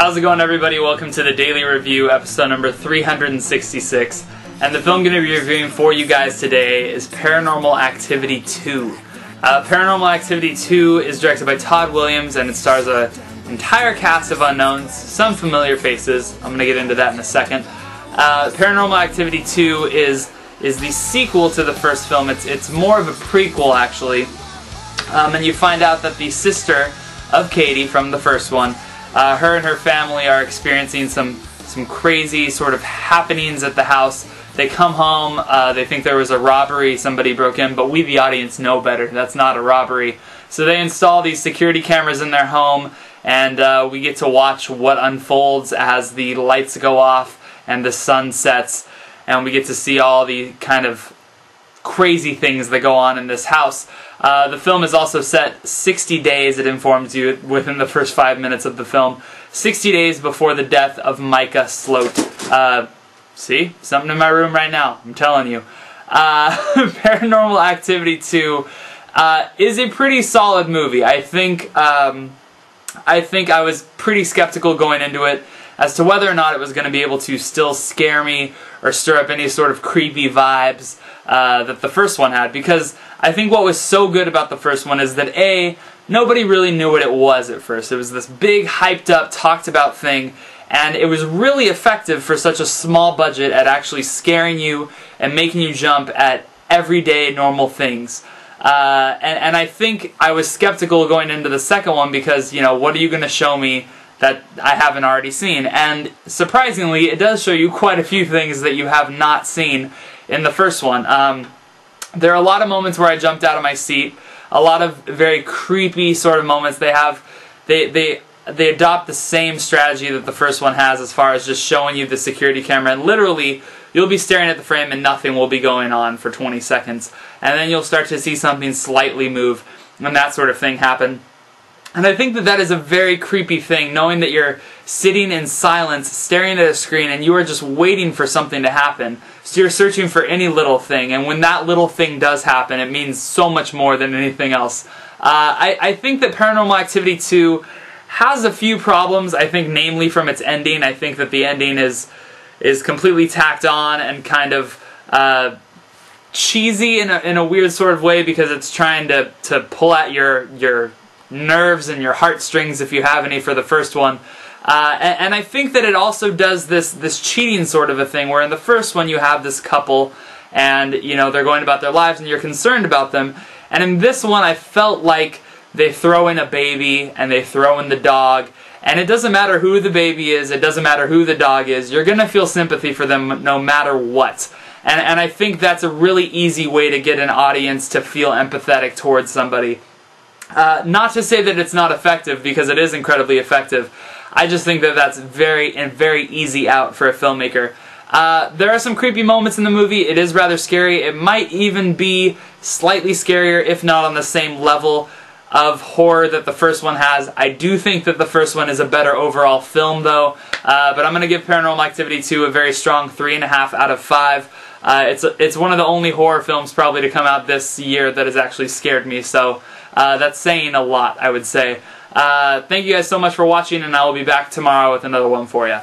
How's it going, everybody? Welcome to the Daily Review, episode number 366. And the film I'm going to be reviewing for you guys today is Paranormal Activity 2. Paranormal Activity 2 is directed by Todd Williams, and it stars an entire cast of unknowns, some familiar faces. I'm going to get into that in a second. Paranormal Activity 2 is the sequel to the first film. It's more of a prequel, actually. And you find out that the sister of Katie from the first one, her and her family are experiencing some crazy sort of happenings at the house. They come home, they think there was a robbery, somebody broke in, but we the audience know better. That's not a robbery. So they install these security cameras in their home, and we get to watch what unfolds as the lights go off and the sun sets, and we get to see all the kind of crazy things that go on in this house. The film is also set 60 days, it informs you within the first 5 minutes of the film, 60 days before the death of Micah Sloat. See? Something in my room right now, I'm telling you. Paranormal Activity 2 is a pretty solid movie. I think I was pretty skeptical going into it as to whether or not it was going to be able to still scare me or stir up any sort of creepy vibes that the first one had, because I think what was so good about the first one is that A, nobody really knew what it was at first. It was this big, hyped up, talked about thing, and it was really effective for such a small budget at actually scaring you and making you jump at everyday normal things. And I think I was skeptical going into the second one because, you know, what are you going to show me that I haven't already seen? And surprisingly, it does show you quite a few things that you have not seen in the first one. There are a lot of moments where I jumped out of my seat, a lot of very creepy sort of moments. They adopt the same strategy that the first one has as far as just showing you the security camera, and literally you'll be staring at the frame and nothing will be going on for 20 seconds. And then you'll start to see something slightly move and that sort of thing happen. And I think that that is a very creepy thing, knowing that you're sitting in silence, staring at a screen, and you are just waiting for something to happen. So you're searching for any little thing, and when that little thing does happen, it means so much more than anything else. I think that Paranormal Activity 2 has a few problems, I think namely from its ending. I think that the ending is completely tacked on and kind of cheesy in a weird sort of way, because it's trying to pull at your nerves and your heartstrings, if you have any, for the first one. And I think that it also does this cheating sort of a thing, where in the first one you have this couple and, you know, they're going about their lives and you're concerned about them. And in this one I felt like they throw in a baby and they throw in the dog, and it doesn't matter who the baby is, it doesn't matter who the dog is, you're gonna feel sympathy for them no matter what. And I think that's a really easy way to get an audience to feel empathetic towards somebody. Not to say that it's not effective, because it is incredibly effective. I just think that that's very easy out for a filmmaker. There are some creepy moments in the movie. It is rather scary. It might even be slightly scarier, if not on the same level of horror that the first one has. I do think that the first one is a better overall film, though. But I'm going to give Paranormal Activity 2 a very strong 3.5 out of 5. It's one of the only horror films probably to come out this year that has actually scared me, so that's saying a lot, I would say. Thank you guys so much for watching, and I will be back tomorrow with another one for you.